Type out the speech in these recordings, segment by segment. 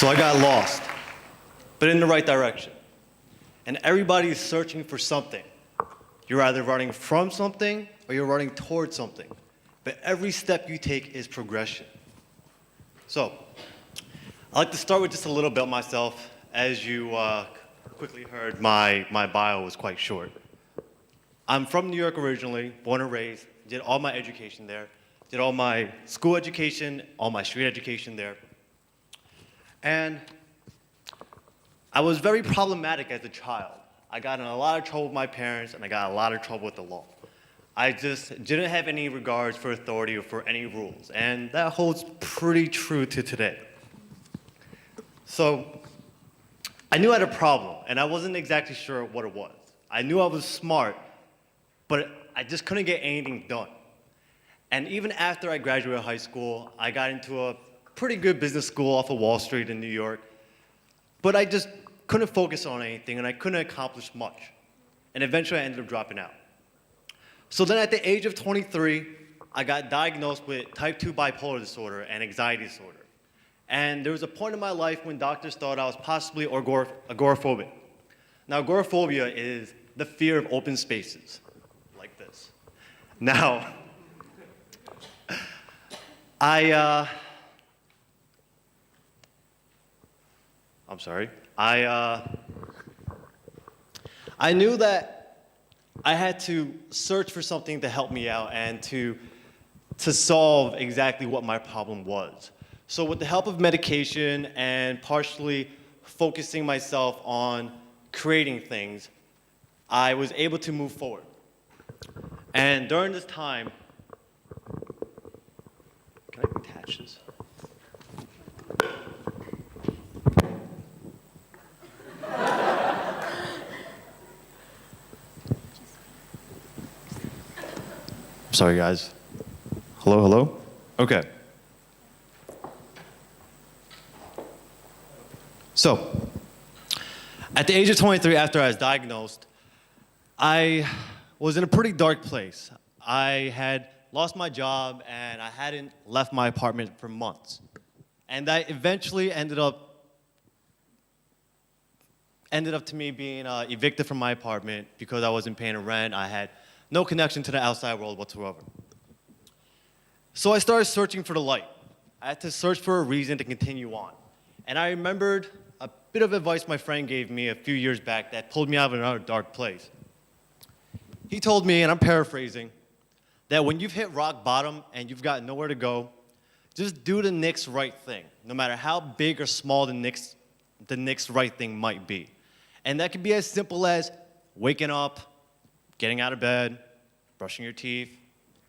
So I got lost, but in the right direction. And everybody's searching for something. You're either running from something or you're running towards something. But every step you take is progression. So I'd like to start with just a little bit of myself. As you quickly heard, my bio was quite short. I'm from New York originally, born and raised, did all my education there, did all my school education, all my street education there. And I was very problematic as a child. I got in a lot of trouble with my parents, and I got a lot of trouble with the law. I just didn't have any regards for authority or for any rules, and that holds pretty true to today. So I knew I had a problem, and I wasn't exactly sure what it was. I knew I was smart, but I just couldn't get anything done. And even after I graduated high school, I got into a pretty good business school off of Wall Street in New York, but I just couldn't focus on anything, and I couldn't accomplish much. And eventually I ended up dropping out. So then at the age of 23, I got diagnosed with type 2 bipolar disorder and anxiety disorder. And there was a point in my life when doctors thought I was possibly agoraphobic. Now, agoraphobia is the fear of open spaces, like this. Now, I knew that I had to search for something to help me out and to solve exactly what my problem was. So with the help of medication and partially focusing myself on creating things, I was able to move forward. And during this time, can I attach this? Sorry, guys. Hello, hello? Okay. So, at the age of 23, after I was diagnosed, I was in a pretty dark place. I had lost my job, and I hadn't left my apartment for months. And that eventually ended up to me being evicted from my apartment because I wasn't paying rent. I had no connection to the outside world whatsoever. So I started searching for the light. I had to search for a reason to continue on. And I remembered a bit of advice my friend gave me a few years back that pulled me out of another dark place. He told me, and I'm paraphrasing, that when you've hit rock bottom and you've got nowhere to go, just do the next right thing, no matter how big or small the next right thing might be. And that could be as simple as waking up, getting out of bed, brushing your teeth,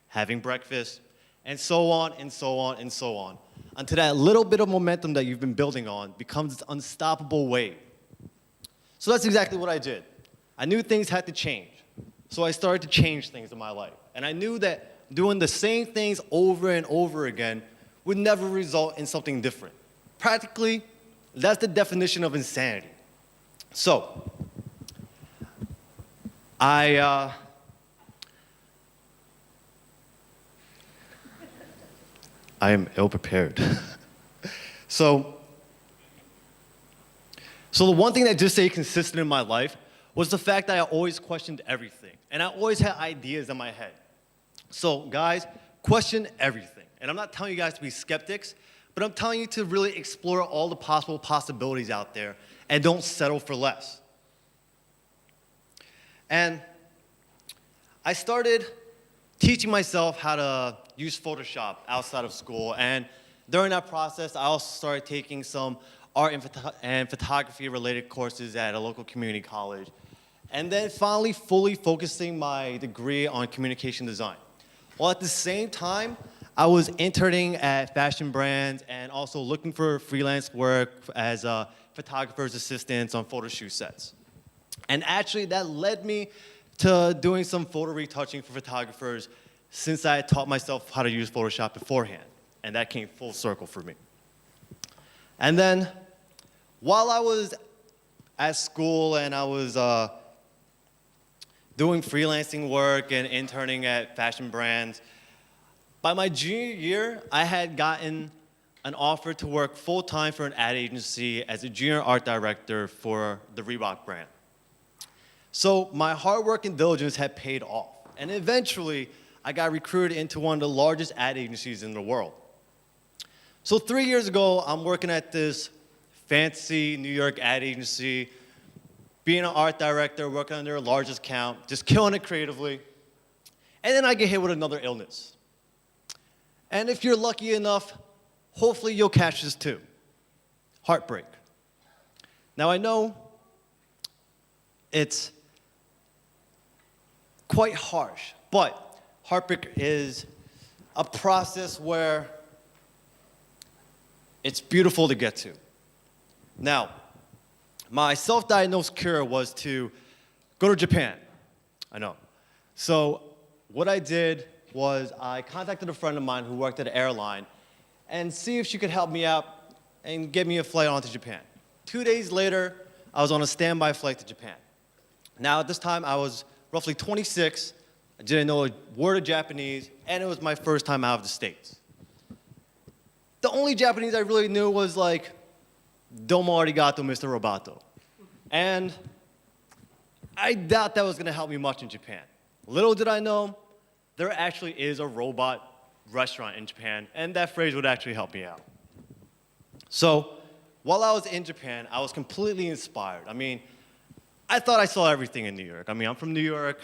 having breakfast, and so on and so on and so on, until that little bit of momentum that you've been building on becomes this unstoppable wave. So that's exactly what I did. I knew things had to change, so I started to change things in my life. And I knew that doing the same things over and over again would never result in something different. Practically, that's the definition of insanity. So, I am ill-prepared. So the one thing that just stayed consistent in my life was the fact that I always questioned everything. And I always had ideas in my head. So guys, question everything. And I'm not telling you guys to be skeptics, but I'm telling you to really explore all the possible possibilities out there and don't settle for less. And I started teaching myself how to use Photoshop outside of school. And during that process, I also started taking some art and photography related courses at a local community college. And then finally fully focusing my degree on communication design. While at the same time, I was interning at fashion brands and also looking for freelance work as a photographer's assistants on photo shoot sets. And actually that led me to doing some photo retouching for photographers since I had taught myself how to use Photoshop beforehand. And that came full circle for me. And then while I was at school and I was doing freelancing work and interning at fashion brands, by my junior year, I had gotten an offer to work full-time for an ad agency as a junior art director for the Reebok brand. So my hard work and diligence had paid off. And eventually, I got recruited into one of the largest ad agencies in the world. So 3 years ago, I'm working at this fancy New York ad agency, being an art director, working on their largest account, just killing it creatively. And then I get hit with another illness. And if you're lucky enough, hopefully you'll catch this too. Heartbreak. Now I know it's quite harsh, but heartbreak is a process where it's beautiful to get to. Now, my self-diagnosed cure was to go to Japan. I know. So what I did was I contacted a friend of mine who worked at an airline and see if she could help me out and get me a flight on to Japan. 2 days later, I was on a standby flight to Japan. Now, at this time, I was roughly 26. I didn't know a word of Japanese, and it was my first time out of the States. The only Japanese I really knew was like, domo arigato, Mr. Roboto. And I doubt that was gonna help me much in Japan. Little did I know, there actually is a robot restaurant in Japan, and that phrase would actually help me out. So, while I was in Japan, I was completely inspired. I mean, I thought I saw everything in New York. I mean, I'm from New York,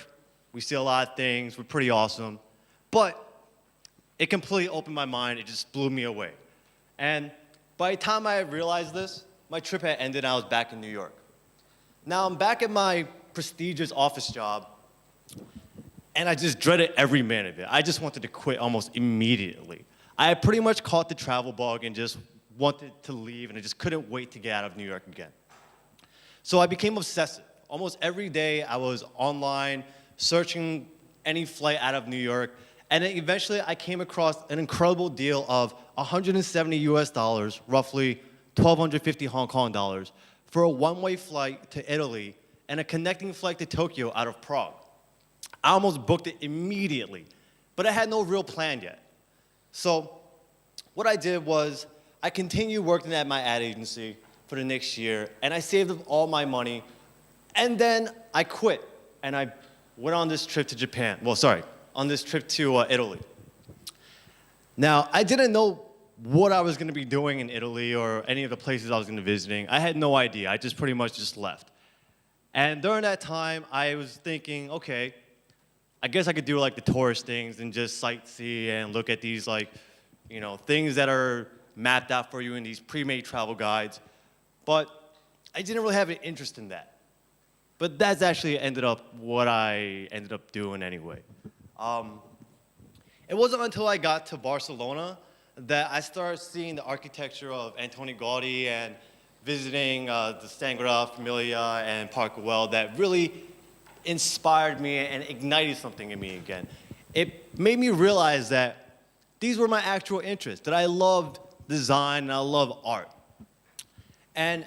we see a lot of things, we're pretty awesome. But it completely opened my mind, it just blew me away. And by the time I realized this, my trip had ended and I was back in New York. Now I'm back at my prestigious office job, and I just dreaded every minute of it. I just wanted to quit almost immediately. I had pretty much caught the travel bug and just wanted to leave, and I just couldn't wait to get out of New York again. So I became obsessive. Almost every day I was online, searching any flight out of New York, and then eventually I came across an incredible deal of 170 US dollars, roughly 1,250 Hong Kong dollars, for a one-way flight to Italy and a connecting flight to Tokyo out of Prague. I almost booked it immediately, but I had no real plan yet. So what I did was I continued working at my ad agency for the next year, and I saved up all my money, and then I quit, and I went on this trip to Japan. Well, sorry, on this trip to Italy. Now, I didn't know what I was going to be doing in Italy or any of the places I was going to be visiting. I had no idea. I just pretty much just left. And during that time, I was thinking, okay, I guess I could do like the tourist things and just sightsee and look at these like, you know, things that are mapped out for you in these pre-made travel guides. But I didn't really have an interest in that. But that's actually ended up what I ended up doing anyway. It wasn't until I got to Barcelona that I started seeing the architecture of Antoni Gaudi and visiting the Sagrada Familia and Park Güell that really inspired me and ignited something in me again. It made me realize that these were my actual interests, that I loved design and I love art. And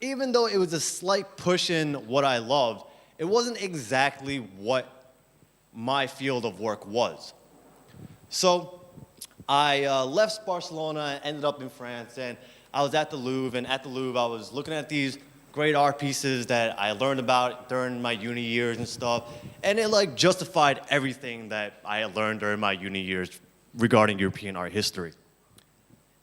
even though it was a slight push in what I loved, it wasn't exactly what my field of work was. So I left Barcelona and ended up in France, and I was at the Louvre, and at the Louvre I was looking at these great art pieces that I learned about during my uni years and stuff, and it like justified everything that I had learned during my uni years regarding European art history.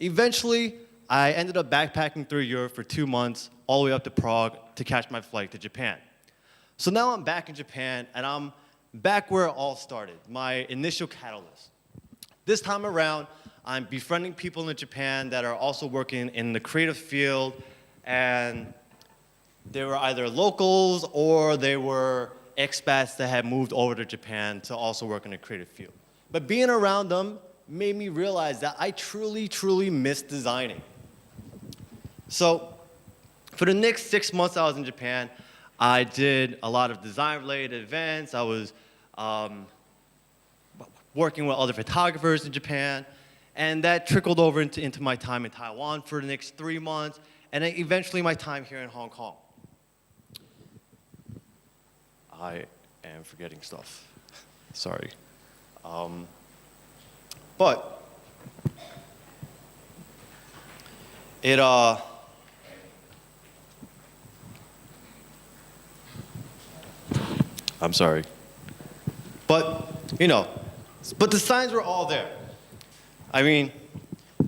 Eventually, I ended up backpacking through Europe for 2 months, all the way up to Prague to catch my flight to Japan. So now I'm back in Japan, and I'm back where it all started, my initial catalyst. This time around, I'm befriending people in Japan that are also working in the creative field, and they were either locals or they were expats that had moved over to Japan to also work in the creative field. But being around them made me realize that I truly, truly miss designing. So for the next 6 months I was in Japan, I did a lot of design-related events. I was working with other photographers in Japan, and that trickled over into my time in Taiwan for the next 3 months, and then eventually my time here in Hong Kong. I am forgetting stuff. Sorry. But It I'm sorry. But, but the signs were all there. I mean,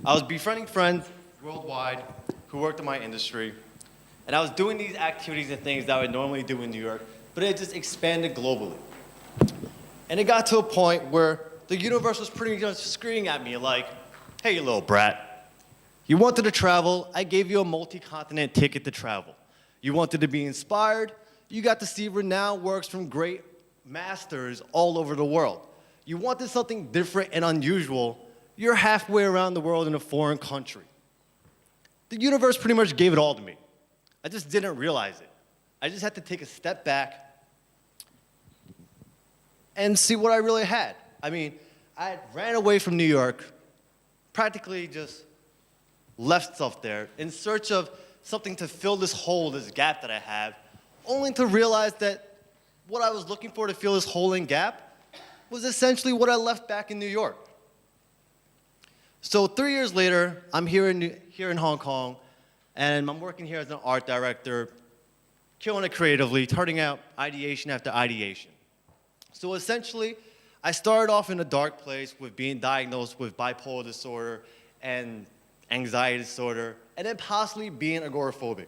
I was befriending friends worldwide who worked in my industry, and I was doing these activities and things that I would normally do in New York, but it just expanded globally. And it got to a point where the universe was pretty much screaming at me like, hey, you little brat, you wanted to travel, I gave you a multi-continent ticket to travel. You wanted to be inspired, you got to see renowned works from great masters all over the world. You wanted something different and unusual, you're halfway around the world in a foreign country. The universe pretty much gave it all to me. I just didn't realize it. I just had to take a step back and see what I really had. I mean, I ran away from New York, practically just left stuff there in search of something to fill this hole, this gap that I have, only to realize that what I was looking for to fill this hole and gap was essentially what I left back in New York. So 3 years later, I'm here in Hong Kong, and I'm working here as an art director, killing it creatively, turning out ideation after ideation. So essentially, I started off in a dark place with being diagnosed with bipolar disorder and anxiety disorder, and then possibly being agoraphobic.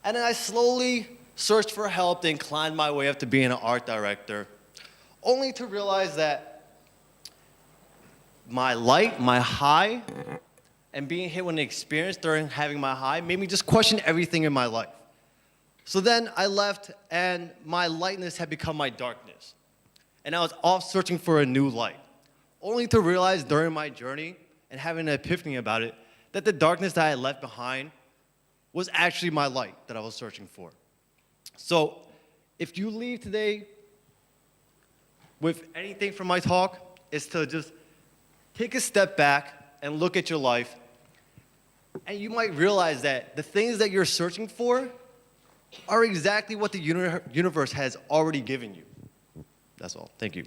And then I slowly searched for help, then climbed my way up to being an art director, only to realize that my light, my high, and being hit with an experience during having my high made me just question everything in my life. So then I left, and my lightness had become my darkness. And I was off searching for a new light, only to realize during my journey and having an epiphany about it, that the darkness that I had left behind was actually my light that I was searching for. So if you leave today with anything from my talk, it's to just take a step back and look at your life, and you might realize that the things that you're searching for are exactly what the universe has already given you. That's all. Thank you.